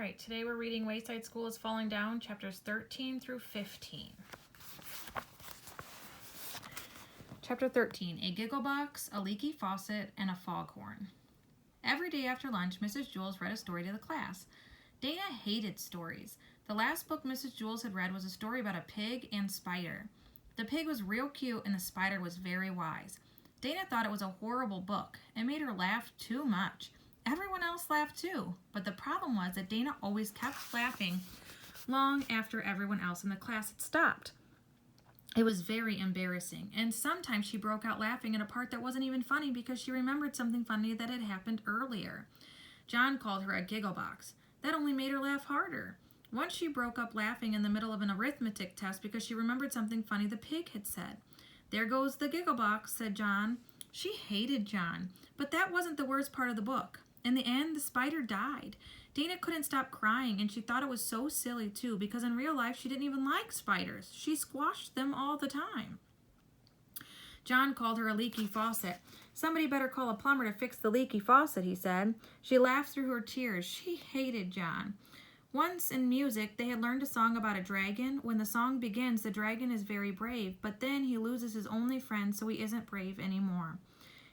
right, today we're reading Wayside School is Falling Down, chapters 13 through 15. Chapter 13, a giggle box, a leaky faucet, and a foghorn. Every day after lunch, Mrs. Jules read a story to the class. Dana hated stories. The last book Mrs. Jules had read was a story about a pig and spider. The pig was real cute and the spider was very wise. Dana thought it was a horrible book. It made her laugh too much. Everyone else laughed too, but the problem was that Dana always kept laughing long after everyone else in the class had stopped. It was very embarrassing, and sometimes she broke out laughing at a part that wasn't even funny because she remembered something funny that had happened earlier. John called her a giggle box. That only made her laugh harder. Once she broke up laughing in the middle of an arithmetic test because she remembered something funny the pig had said. "There goes the giggle box," said John. She hated John, but that wasn't the worst part of the book. In the end, the spider died. Dana couldn't stop crying, and she thought it was so silly, too, because in real life, she didn't even like spiders. She squashed them all the time. John called her a leaky faucet. "Somebody better call a plumber to fix the leaky faucet," he said. She laughed through her tears. She hated John. Once in music, they had learned a song about a dragon. When the song begins, the dragon is very brave, but then he loses his only friend, so he isn't brave anymore.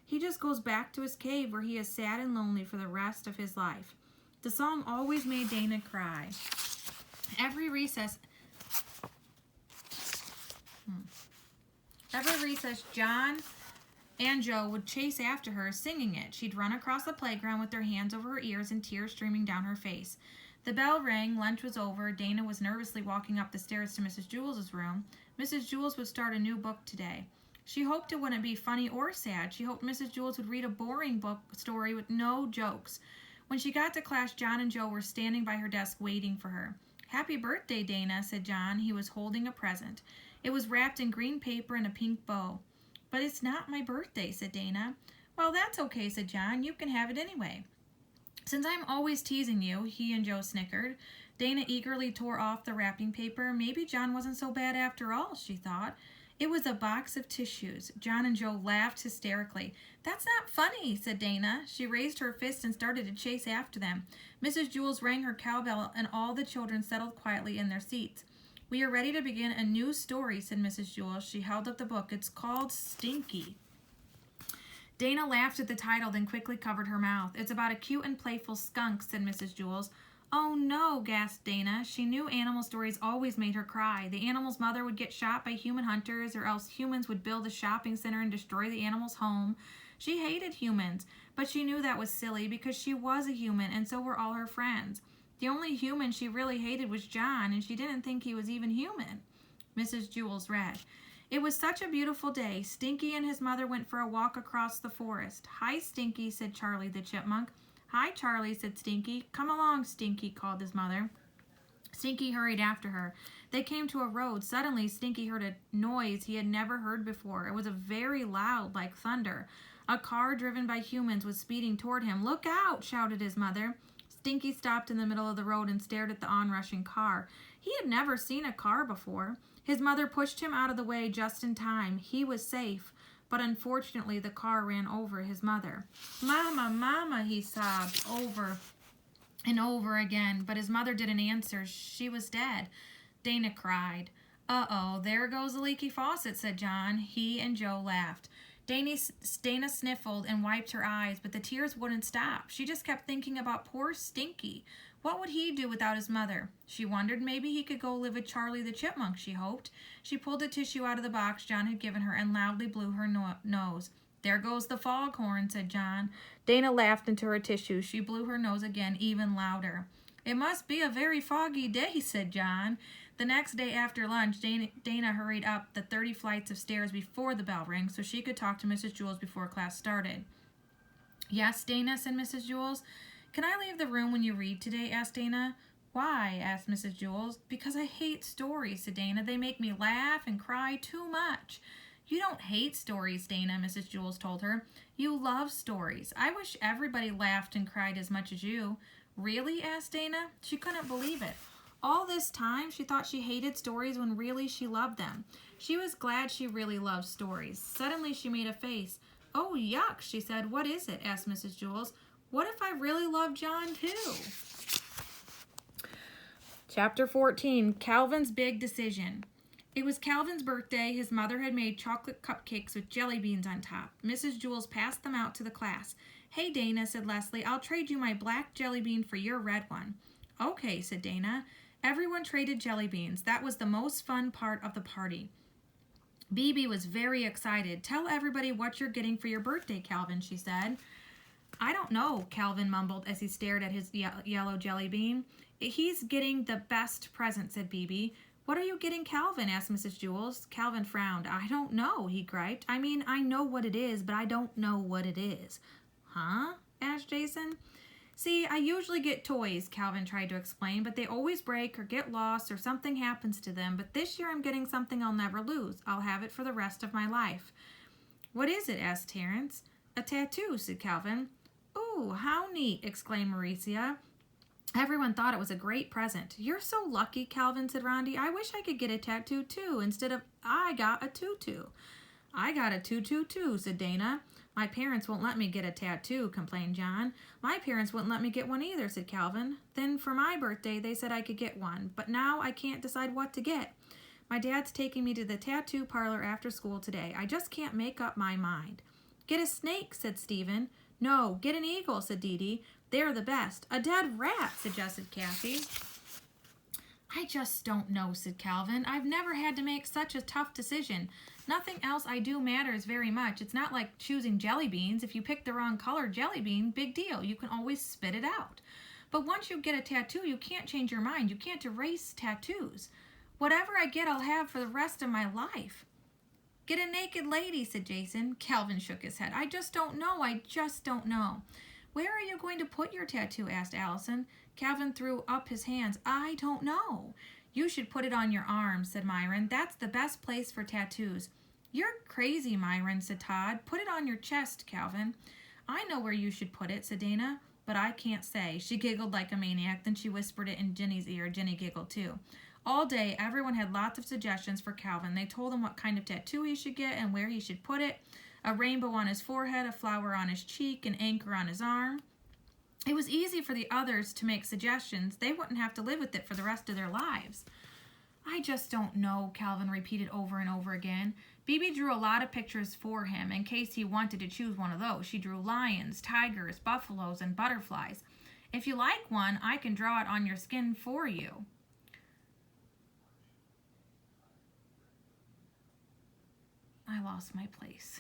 He just goes back to his cave where he is sad and lonely for the rest of his life. The song always made Dana cry. Every recess, John and Joe would chase after her, singing it. She'd run across the playground with her hands over her ears and tears streaming down her face. The bell rang, lunch was over. Dana was nervously walking up the stairs to Mrs. Jules' room. Mrs. Jules would start a new book today. She hoped it wouldn't be funny or sad. She hoped Mrs. Jules would read a boring book story with no jokes. When she got to class, John and Joe were standing by her desk waiting for her. "Happy birthday, Dana," said John. He was holding a present. It was wrapped in green paper and a pink bow. "But it's not my birthday," said Dana. "Well, that's okay," said John. "You can have it anyway." "Since I'm always teasing you," he and Joe snickered. Dana eagerly tore off the wrapping paper. Maybe John wasn't so bad after all, she thought. It was a box of tissues. John and Joe laughed hysterically. "That's not funny," said Dana. She raised her fist and started to chase after them. Mrs. Jules rang her cowbell and all the children settled quietly in their seats. "We are ready to begin a new story," said Mrs. Jules. She held up the book. "It's called Stinky." Dana laughed at the title, then quickly covered her mouth. "It's about a cute and playful skunk," said Mrs. Jules. "Oh no," gasped Dana. She knew animal stories always made her cry. The animal's mother would get shot by human hunters, or else humans would build a shopping center and destroy the animal's home. She hated humans, but she knew that was silly because she was a human and so were all her friends. The only human she really hated was John, and she didn't think he was even human. Mrs. Jules read, "It was such a beautiful day. Stinky and his mother went for a walk across the forest. 'Hi, Stinky,' said Charlie the chipmunk. 'Hi, Charlie,' said Stinky. 'Come along, Stinky,' called his mother. Stinky hurried after her. They came to a road. Suddenly, Stinky heard a noise he had never heard before. It was very loud, like thunder. A car driven by humans was speeding toward him. 'Look out!' shouted his mother. Stinky stopped in the middle of the road and stared at the onrushing car. He had never seen a car before. His mother pushed him out of the way just in time. He was safe. But unfortunately, the car ran over his mother. "Mama, Mama," he sobbed over and over again, but his mother didn't answer. She was dead. Dana cried. "Uh-oh, there goes the leaky faucet," said John. He and Joe laughed. Dana sniffled and wiped her eyes, but the tears wouldn't stop. She just kept thinking about poor Stinky. What would he do without his mother? She wondered maybe he could go live with Charlie the chipmunk, she hoped. She pulled a tissue out of the box John had given her and loudly blew her nose. "There goes the foghorn," said John. Dana laughed into her tissue. She blew her nose again, even louder. "It must be a very foggy day," said John. The next day after lunch, Dana hurried up the 30 flights of stairs before the bell rang so she could talk to Mrs. Jules before class started. "Yes, Dana," said Mrs. Jules. "Can I leave the room when you read today?" asked Dana. "Why?" asked Mrs. Jules. "Because I hate stories," said Dana. "They make me laugh and cry too much." "You don't hate stories, Dana," Mrs. Jules told her. "You love stories. I wish everybody laughed and cried as much as you." "Really?" asked Dana. She couldn't believe it. All this time, she thought she hated stories when really she loved them. She was glad she really loved stories. Suddenly, she made a face. "Oh, yuck," she said. "What is it?" asked Mrs. Jules. "What if I really love John, too?" Chapter 14, Calvin's Big Decision. It was Calvin's birthday. His mother had made chocolate cupcakes with jelly beans on top. Mrs. Jules passed them out to the class. "Hey, Dana," said Leslie, "I'll trade you my black jelly bean for your red one." "Okay," said Dana. Everyone traded jelly beans. That was the most fun part of the party. Bebe was very excited. "Tell everybody what you're getting for your birthday, Calvin," she said. "I don't know," Calvin mumbled as he stared at his yellow jelly bean. "He's getting the best present," said Bebe. "What are you getting Calvin?" asked Mrs. Jules. Calvin frowned. "I don't know," he griped. "I mean, I know what it is, but I don't know what it is." "Huh?" asked Jason. "See, I usually get toys," Calvin tried to explain, "but they always break or get lost or something happens to them. But this year I'm getting something I'll never lose. I'll have it for the rest of my life." "What is it?" asked Terrence. "A tattoo," said Calvin. "Ooh, how neat!" exclaimed Mauricia. Everyone thought it was a great present. "You're so lucky," Calvin said. "Rondi, I wish I could get a tattoo too, instead of I got a tutu." "I got a tutu too," said Dana. "My parents won't let me get a tattoo," complained John. "My parents wouldn't let me get one either," said Calvin. "Then for my birthday they said I could get one, but now I can't decide what to get. My dad's taking me to the tattoo parlor after school today. I just can't make up my mind." "Get a snake," said Stephen. "No, get an eagle," said Dee Dee. "They're the best." "A dead rat," suggested Kathy. "I just don't know," said Calvin. "I've never had to make such a tough decision. Nothing else I do matters very much. It's not like choosing jelly beans. If you pick the wrong color jelly bean, big deal. You can always spit it out. But once you get a tattoo, you can't change your mind. You can't erase tattoos. Whatever I get, I'll have for the rest of my life." "Get a naked lady," said Jason. Calvin shook his head. I just don't know. "Where are you going to put your tattoo?" asked Allison. Calvin threw up his hands. "I don't know." "You should put it on your arm," said Myron. "That's the best place for tattoos." "You're crazy, Myron," said Todd. "Put it on your chest, Calvin." "I know where you should put it," said Dana, "but I can't say." She giggled like a maniac. Then she whispered it in Jenny's ear. Jenny giggled too. All day, everyone had lots of suggestions for Calvin. They told him what kind of tattoo he should get and where he should put it. A rainbow on his forehead, a flower on his cheek, an anchor on his arm. It was easy for the others to make suggestions. They wouldn't have to live with it for the rest of their lives. "I just don't know," Calvin repeated over and over again. Bebe drew a lot of pictures for him in case he wanted to choose one of those. She drew lions, tigers, buffaloes, and butterflies. "If you like one, I can draw it on your skin for you." I lost my place.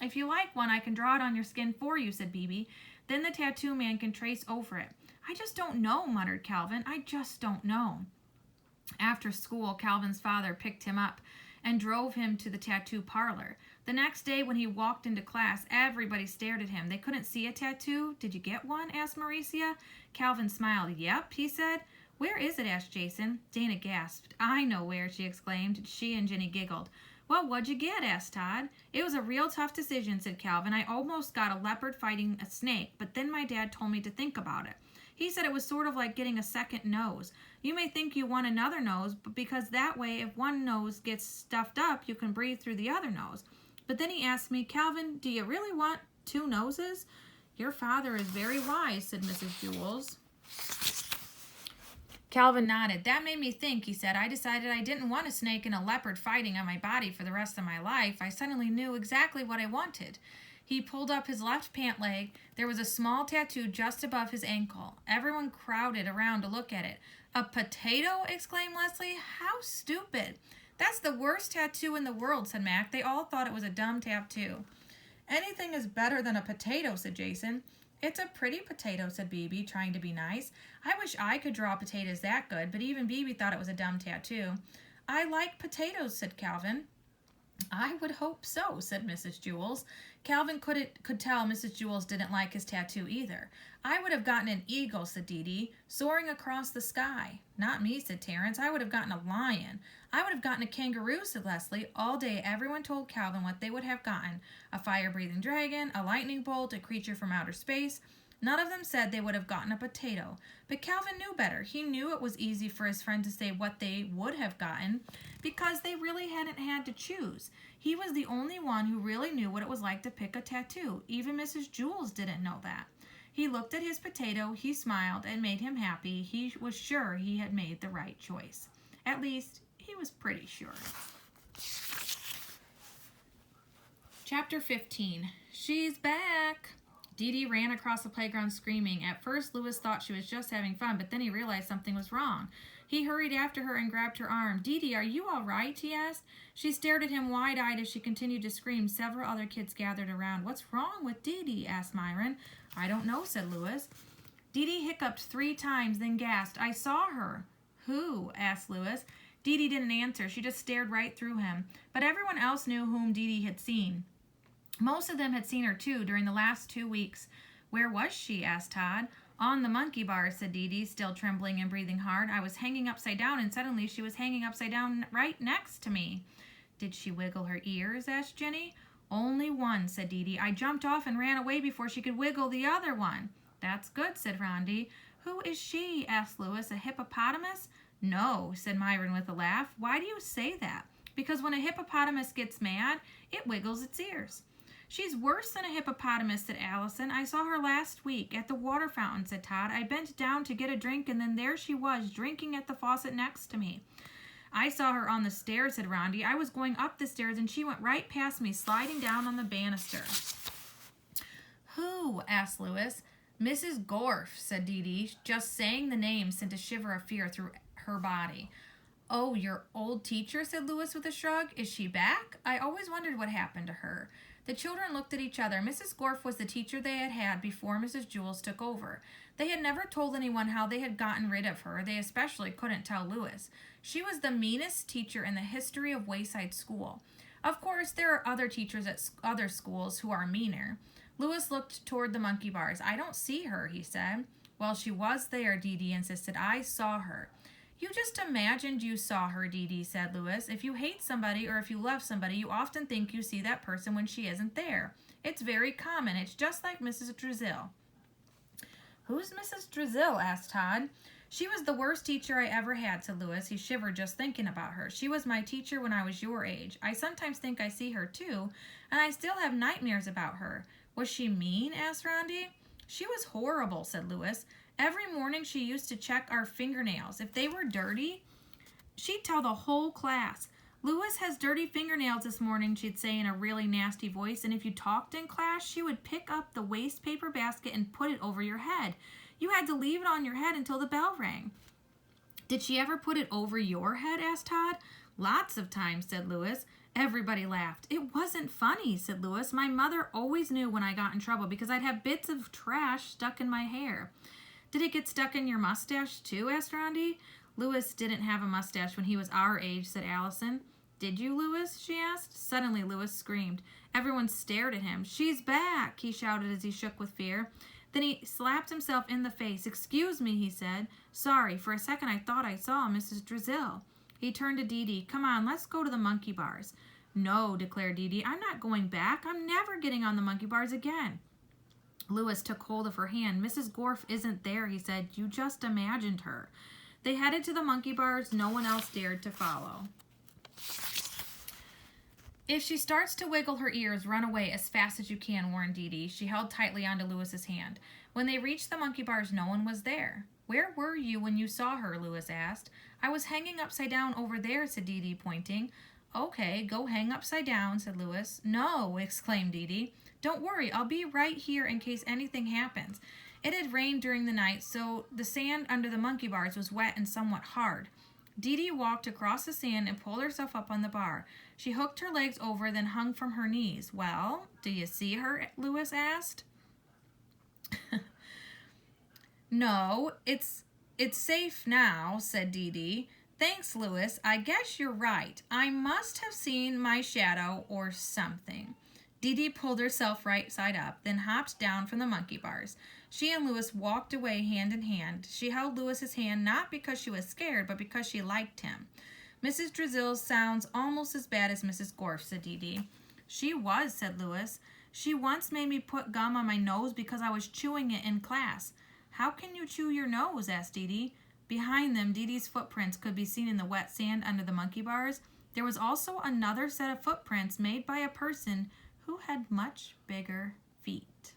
"If you like one, I can draw it on your skin for you," said Bebe. "Then the tattoo man can trace over it." "I just don't know," muttered Calvin. "I just don't know." After school, Calvin's father picked him up and drove him to the tattoo parlor. The next day when he walked into class, everybody stared at him. They couldn't see a tattoo. "Did you get one?" asked Mauricia. Calvin smiled. "Yep," he said. "Where is it?" asked Jason. Dana gasped. "I know where," she exclaimed. She and Jenny giggled. "Well, what'd you get?" asked Todd. "It was a real tough decision," said Calvin. "I almost got a leopard fighting a snake, but then my dad told me to think about it. He said it was sort of like getting a second nose. You may think you want another nose, but because that way if one nose gets stuffed up, you can breathe through the other nose. But then he asked me, 'Calvin, do you really want two noses?'" "Your father is very wise," said Mrs. Jules. Calvin nodded. "That made me think," he said. "I decided I didn't want a snake and a leopard fighting on my body for the rest of my life. I suddenly knew exactly what I wanted." He pulled up his left pant leg. There was a small tattoo just above his ankle. Everyone crowded around to look at it. "A potato?" exclaimed Leslie. "How stupid." "That's the worst tattoo in the world," said Mac. They all thought it was a dumb tattoo. "Anything is better than a potato," said Jason. "It's a pretty potato," said Bebe, trying to be nice. "I wish I could draw potatoes that good," but even Bebe thought it was a dumb tattoo. "I like potatoes," said Calvin. "I would hope so," said Mrs. Jules. Calvin could tell Mrs. Jules didn't like his tattoo either. "I would have gotten an eagle," said Dee Dee, "soaring across the sky." "Not me," said Terrence. "I would have gotten a lion." "I would have gotten a kangaroo," said Leslie. All day everyone told Calvin what they would have gotten: a fire-breathing dragon, a lightning bolt, a creature from outer space. None of them said they would have gotten a potato. But Calvin knew better. He knew it was easy for his friend to say what they would have gotten because they really hadn't had to choose. He was the only one who really knew what it was like to pick a tattoo. Even Mrs. Jules didn't know that. He looked at his potato, he smiled, and made him happy. He was sure he had made the right choice. At least, he was pretty sure. Chapter 15. She's back! Dee Dee ran across the playground screaming. At first, Louis thought she was just having fun, but then he realized something was wrong. He hurried after her and grabbed her arm. Dee Dee, are you all right? He asked. She stared at him wide-eyed as she continued to scream. Several other kids gathered around. What's wrong with Dee Dee? Asked Myron. I don't know, said Louis. Dee Dee hiccuped 3 times, then gasped. I saw her. Who? Asked Louis. Dee Dee didn't answer. She just stared right through him. But everyone else knew whom Dee Dee had seen. Most of them had seen her, too, during the last 2 weeks. Where was she? Asked Todd. On the monkey bars, said Dee Dee, still trembling and breathing hard. I was hanging upside down, and suddenly she was hanging upside down right next to me. Did she wiggle her ears? Asked Jenny. Only one, said Dee Dee. I jumped off and ran away before she could wiggle the other one. That's good, said Rondi. Who is she? Asked Louis. A hippopotamus? No, said Myron with a laugh. Why do you say that? Because when a hippopotamus gets mad, it wiggles its ears. She's worse than a hippopotamus, said Allison. I saw her last week at the water fountain, said Todd. I bent down to get a drink, and then there she was, drinking at the faucet next to me. I saw her on the stairs, said Rondi. I was going up the stairs, and she went right past me, sliding down on the banister. Who? Asked Louis. Mrs. Gorf, said Dee Dee. Just saying the name sent a shiver of fear through her body. Oh, your old teacher, said Louis with a shrug. Is she back? I always wondered what happened to her. The children looked at each other. Mrs. Gorf was the teacher they had had before Mrs. Jules took over. They had never told anyone how they had gotten rid of her. They especially couldn't tell Louis. She was the meanest teacher in the history of Wayside School. Of course, there are other teachers at other schools who are meaner. Louis looked toward the monkey bars. I don't see her, he said. Well, she was there, Dee Dee insisted. I saw her. You just imagined you saw her, Dee Dee, said Louis. If you hate somebody or if you love somebody, you often think you see that person when she isn't there. It's very common. It's just like Mrs. Drizzle. Who's Mrs. Drizzle? Asked Todd. She was the worst teacher I ever had, said Louis. He shivered just thinking about her. She was my teacher when I was your age. I sometimes think I see her, too, and I still have nightmares about her. Was she mean? Asked Rondi. She was horrible, said Louis. Every morning she used to check our fingernails. If they were dirty, she'd tell the whole class. Louis has dirty fingernails this morning, she'd say in a really nasty voice, and if you talked in class, she would pick up the waste paper basket and put it over your head. You had to leave it on your head until the bell rang. Did she ever put it over your head? Asked Todd. Lots of times, said Louis. Everybody laughed. It wasn't funny, said Louis. My mother always knew when I got in trouble because I'd have bits of trash stuck in my hair. Did it get stuck in your mustache, too? Asked Rondi. Louis didn't have a mustache when he was our age, said Allison. Did you, Louis? She asked. Suddenly, Louis screamed. Everyone stared at him. She's back, he shouted as he shook with fear. Then he slapped himself in the face. Excuse me, he said. Sorry, for a second I thought I saw Mrs. Drizzle. He turned to Dee Dee. Come on, let's go to the monkey bars. No, declared Dee Dee. I'm not going back. I'm never getting on the monkey bars again. Louis took hold of her hand. Mrs. Gorf isn't there, he said. You just imagined her. They headed to the monkey bars. No one else dared to follow. If she starts to wiggle her ears, run away as fast as you can, warned Dee Dee. She held tightly onto Louis's hand. When they reached the monkey bars, no one was there. Where were you when you saw her? Louis asked. I was hanging upside down over there, said Dee Dee, pointing. Okay, go hang upside down, said Louis. No, exclaimed Dee Dee. Don't worry, I'll be right here in case anything happens. It had rained during the night, so the sand under the monkey bars was wet and somewhat hard. Dee Dee walked across the sand and pulled herself up on the bar. She hooked her legs over, then hung from her knees. Well, do you see her? Louis asked. No, it's safe now, said Dee Dee. Thanks, Louis. I guess you're right. I must have seen my shadow or something. Dee Dee pulled herself right side up, then hopped down from the monkey bars. She and Louis walked away hand in hand. She held Louis's hand not because she was scared, but because she liked him. Mrs. Drizzle sounds almost as bad as Mrs. Gorf, said Dee Dee. She was, said Louis. She once made me put gum on my nose because I was chewing it in class. How can you chew your nose? Asked Dee Dee. Behind them, Dee Dee's footprints could be seen in the wet sand under the monkey bars. There was also another set of footprints made by a person who had much bigger feet.